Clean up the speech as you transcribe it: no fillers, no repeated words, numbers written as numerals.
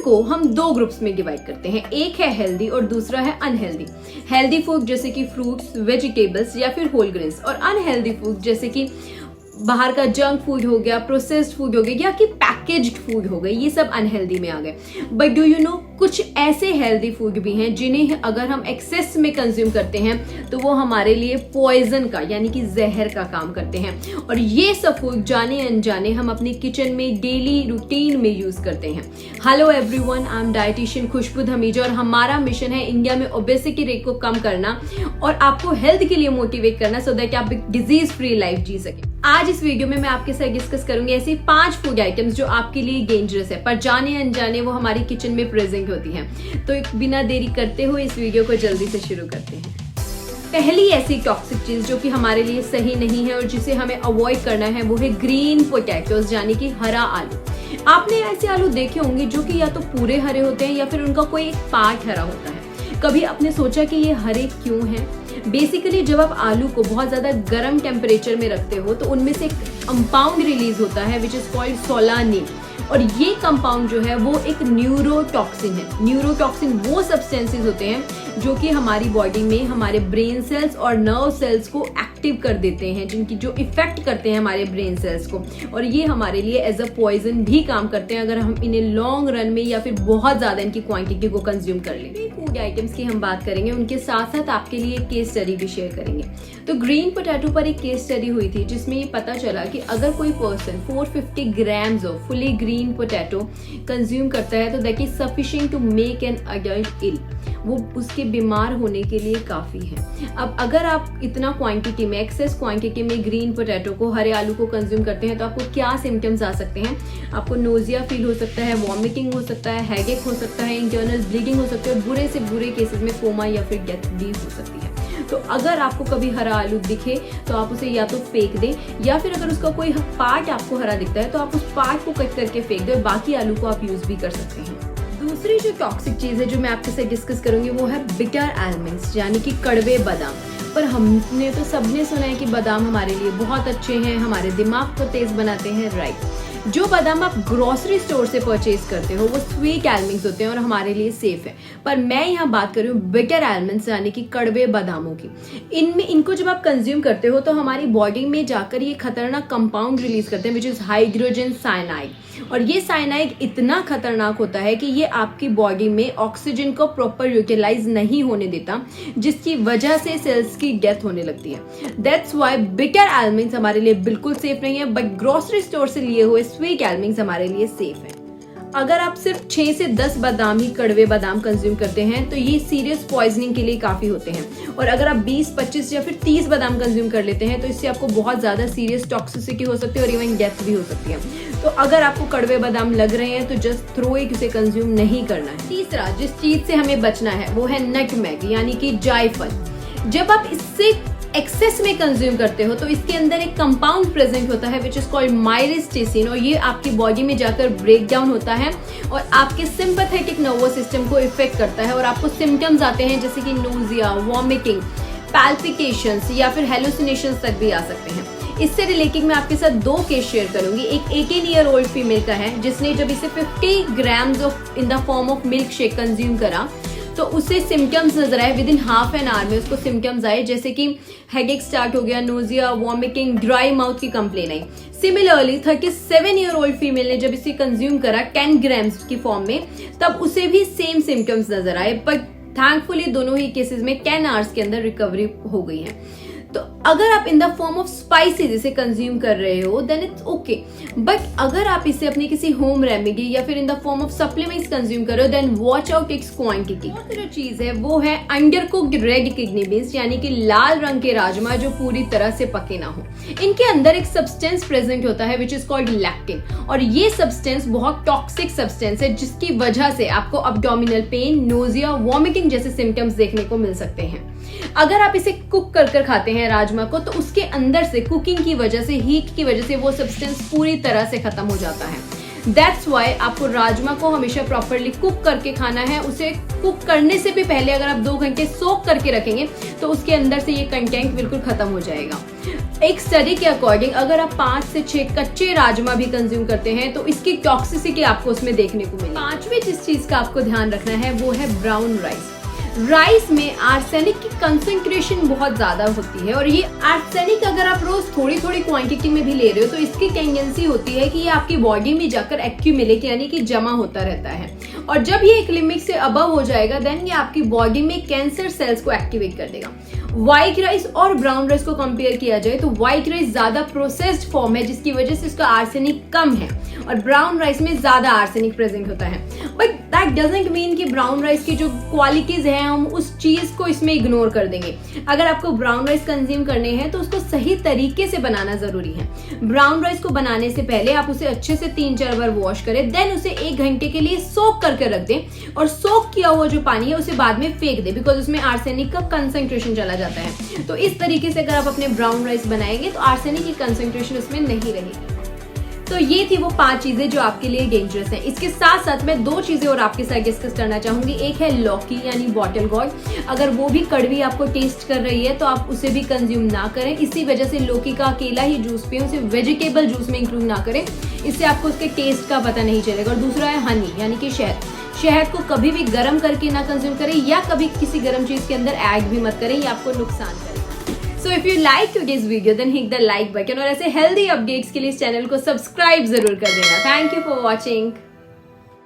को हम दो ग्रुप्स में डिवाइड करते हैं, एक है हेल्दी और दूसरा है अनहेल्दी। हेल्दी फूड जैसे कि फ्रूट्स, वेजिटेबल्स या फिर होल ग्रेन्स, और अनहेल्दी फूड जैसे कि बाहर का जंक फूड हो गया, प्रोसेस्ड फूड हो गया या कि पैकेज्ड फूड हो गए, ये सब अनहेल्दी में आ गए। बट डू यू नो, कुछ ऐसे हेल्दी फूड भी हैं जिन्हें अगर हम एक्सेस में कंज्यूम करते हैं तो वो हमारे लिए पॉइजन का यानी कि जहर का काम करते हैं। और ये सब फूड जाने अनजाने हम अपने किचन में डेली रूटीन में यूज करते हैं। Hello everyone, I am dietitian Khushboo Dhamija और हमारा मिशन है इंडिया में ओबेसिटी रेट को कम करना और आपको हेल्थ के लिए मोटिवेट करना सो दैट आप एक डिजीज फ्री लाइफ जी सके। आज इस वीडियो में मैं आपके साथ डिस्कस करूंगी ऐसी 5 फूड आइटम्स जो आपके लिए डेंजरस है पर जाने अनजाने वो हमारी किचन में प्रेजेंट होती हैं। तो बिना देरी करते हुए इस वीडियो को जल्दी से शुरू करते हैं। पहली ऐसी टॉक्सिक चीज जो कि हमारे लिए सही नहीं है और जिसे हमें अवॉइड करना है वो है ग्रीन पोटैटोज यानी कि हरा आलू। आपने ऐसे आलू देखे होंगे जो कि या तो पूरे हरे होते हैं या फिर उनका कोई एक पार्ट हरा होता है। कभी आपने सोचा कि ये हरे क्यों हैं? बेसिकली जब आप आलू को बहुत ज्यादा गर्म टेम्परेचर में रखते हो तो उनमें से एक कंपाउंड रिलीज होता है विच इज कॉल्ड सोलानिन, और ये कंपाउंड जो है वो एक न्यूरोटॉक्सिन है। न्यूरोटॉक्सिन वो सब्सटेंसेस होते हैं जो कि हमारी बॉडी में हमारे ब्रेन सेल्स और नर्व सेल्स को एक्टिव कर देते हैं, जिनकी जो इफेक्ट करते हैं हमारे ब्रेन सेल्स को, और ये हमारे लिए एज अ पॉइजन भी काम करते हैं अगर हम इन्हें लॉन्ग रन में या फिर बहुत ज्यादा इनकी क्वांटिटी को कंज्यूम कर लें। फूड आइटम्स की हम बात करेंगे, उनके साथ साथ आपके लिए एक केस स्टडी भी शेयर करेंगे। तो ग्रीन पोटैटो पर एक केस स्टडी हुई थी जिसमें ये पता चला कि अगर कोई person 450 grams of fully green potato consume करता है तो that is sufficient to make an adult ill, वो उसके बीमार होने के लिए काफी है। अब अगर आप इतना क्वांटिटी में, एक्सेस क्वांटिटी में ग्रीन पोटैटो को, हरे आलू को कंज्यूम करते हैं तो आपको क्या सिम्टम्स आ सकते हैं? आपको नोजिया फील हो सकता है, वॉमिटिंग हो सकता है, हेडेक हो सकता है, इंटरनल ब्लीडिंग हो सकती है और बुरे से बुरे केसेस में कोमा या फिर डेथ भी हो सकती है। तो अगर आपको कभी हरा आलू दिखे तो आप उसे या तो फेंक दें या फिर अगर उसका कोई पार्ट आपको हरा दिखता है तो आप उस पार्ट को कट करके फेंक दें और बाकी आलू को आप यूज भी कर सकते हैं। दूसरी जो टॉक्सिक चीज है जो मैं आपके साथ डिस्कस करूंगी वो है बिटर आलमंड्स यानी कि कड़वे बादाम। पर हमने तो सबने सुना है कि बादाम हमारे लिए बहुत अच्छे हैं, हमारे दिमाग को तेज बनाते हैं, राइट। जो बादाम आप ग्रोसरी स्टोर से परचेज करते हो वो स्वीट आलमंड्स होते हैं और हमारे लिए सेफ है, पर मैं यहाँ बात कर रही हूँ बिटर आलमंड्स यानी कि कड़वे बादामों की। इनको जब आप कंज्यूम करते हो तो हमारी बॉडी में जाकर ये खतरनाक कंपाउंड रिलीज करते हैं विच इज हाइड्रोजन साइनाइड, और ये साइनाइड इतना खतरनाक होता है कि ये आपकी बॉडी में ऑक्सीजन को प्रॉपर यूटिलाइज नहीं होने देता, जिसकी वजह से सेल्स की डेथ होने लगती है। दैट्स व्हाई बिटर आलमंड्स हमारे लिए बिल्कुल सेफ नहीं है, बट ग्रोसरी स्टोर से लिए हुए स्वीट आलमंड्स हमारे लिए सेफ है। अगर आप सिर्फ 6 से 10 बादाम ही, कड़वे बादाम कंज्यूम करते हैं तो ये सीरियस पॉइजनिंग के लिए काफी होते हैं, और अगर आप 20, 25 या फिर 30 बादाम कंज्यूम कर लेते हैं तो इससे आपको बहुत ज्यादा सीरियस टॉक्सिसिटी हो सकती है और इवन डेथ भी हो सकती है। तो अगर आपको कड़वे बादाम लग रहे हैं तो जस्ट थ्रो इट, उसे कंज्यूम नहीं करना है। तीसरा जिस चीज से हमें बचना है वो है नटमेग यानी कि जायफल। जब आप इससे एक्सेस में कंज्यूम करते हो तो इसके अंदर एक कंपाउंड प्रेजेंट होता है विच इज कॉल्ड माइरिस्टिसिन, और ये आपकी बॉडी में जाकर ब्रेक डाउन होता है और आपके सिंपैथेटिक नर्वस सिस्टम को इफेक्ट करता है और आपको सिम्टम्स आते हैं जैसे कि नोजिया, वॉमिटिंग, पैल्पिटेशंस या फिर हेलुसिनेशंस तक भी आ सकते हैं। इससे रिलेटेड मैं आपके साथ 2 केस शेयर करूंगी। एक 18 ईयर ओल्ड फीमेल का है जिसने जब इसे 50 grams of in the form of milk shake consume करा तो उसे सिम्टम्स नजर आए, with in half an hour में उसको सिम्टम्स आए जैसे कि हेडेक स्टार्ट हो गया, नोजिया, वॉमिटिंग, ड्राई माउथ की कंप्लेन आई। सिमिलरली 37 ईयर ओल्ड फीमेल ने जब इसे कंज्यूम करा 10 ग्राम्स की फॉर्म में तब उसे भी सेम सिम्टम्स नजर आए, बट थैंकफुली दोनों ही केसेस में 10 आवर्स के अंदर रिकवरी हो गई है। तो अगर आप इन द फॉर्म ऑफ स्पाइसेस इसे कंज्यूम कर रहे हो देन इट्स ओके, बट अगर आप इसे अपनी किसी होम रेमेडी या फिर in the form of supplements consume कर रहे हो then watch out its quantity. जो चीज है वो है under cooked red kidney beans यानी कि लाल रंग के राजमा जो पूरी तरह से पके ना हो। इनके अंदर एक सब्सटेंस प्रेजेंट होता है विच इज कॉल्ड लैक्टिन, और ये सब्सटेंस बहुत टॉक्सिक सब्सटेंस है जिसकी वजह से आपको अब्डोमिनल पेन, नोजिया, वॉमिटिंग जैसे सिम्टम्स देखने को मिल सकते हैं। अगर आप इसे कुक कर खाते हैं राजमा को तो उसके अंदर से कुकिंग की वजह से, हीट की वजह से वो सब्सटेंस पूरी तरह से खत्म हो जाता है। दैट्स वाई आपको राजमा को हमेशा प्रॉपरली कुक करके खाना है। उसे कुक करने से भी पहले अगर आप 2 घंटे सोक करके रखेंगे तो उसके अंदर से ये कंटेंट बिल्कुल खत्म हो जाएगा। एक स्टडी के अकॉर्डिंग अगर आप 5 से 6 कच्चे राजमा भी कंज्यूम करते हैं तो इसकी टॉक्सिसिटी आपको उसमें देखने को मिलेगी। पांचवी जिस चीज का आपको ध्यान रखना है वो है ब्राउन राइस। राइस में आर्सेनिक की कंसंट्रेशन बहुत ज्यादा होती है और ये आर्सेनिक अगर आप रोज थोड़ी थोड़ी क्वांटिटी में भी ले रहे हो तो इसकी टेंडेंसी होती है कि ये आपकी बॉडी में जाकर एक्यूमुलेट यानी कि जमा होता रहता है और जब ये एक लिमिट से अबव हो जाएगा देन ये आपकी बॉडी में कैंसर सेल्स को एक्टिवेट कर देगा। व्हाइट राइस और ब्राउन राइस को कंपेयर किया जाए तो व्हाइट राइस ज्यादा प्रोसेस्ड फॉर्म है जिसकी वजह से इसका आर्सेनिक कम है और ब्राउन राइस में ज्यादा आर्सेनिक प्रेजेंट होता है। बट दैट डजंट मीन कि ब्राउन राइस की जो क्वालिटीज हैं हम उस चीज को इसमें इग्नोर कर देंगे। अगर आपको ब्राउन राइस कंज्यूम करने हैं तो उसको सही तरीके से बनाना जरूरी है। ब्राउन राइस को बनाने से पहले आप उसे अच्छे से 3-4 बार वॉश करें, देन उसे 1 घंटे के लिए सोक करके रख दें और सोक किया हुआ जो पानी है उसे बाद में फेंक दें बिकॉज उसमें आर्सेनिक का कंसंट्रेशन चला जाता है। तो इस तरीके से अगर आप अपने ब्राउन राइस बनाएंगे तो आर्सेनिक की कंसंट्रेशन उसमें नहीं रहेगी। तो ये थी वो 5 चीजें जो आपके लिए डेंजरस हैं। इसके साथ साथ मैं 2 चीजें और आपके साथ डिस्कस करना चाहूंगी। एक है लौकी यानी बॉटल गॉर्ड। अगर वो भी कड़वी आपको टेस्ट कर रही है तो आप उसे भी कंज्यूम ना करें। इसी वजह से लौकी का अकेला ही जूस पिए, उसे वेजिटेबल जूस में इंक्लूड ना करें, इससे आपको उसके टेस्ट का पता नहीं चलेगा। और दूसरा है हनी यानी कि शहद। शहद को कभी भी गर्म करके ना कंज्यूम करें या कभी किसी गर्म चीज के अंदर ऐड भी मत करें, ये आपको नुकसान करेगा। So if you like today's video then hit the like button और ऐसे हेल्दी अपडेट्स के लिए इस चैनल को सब्सक्राइब जरूर कर देना। Thank you for watching.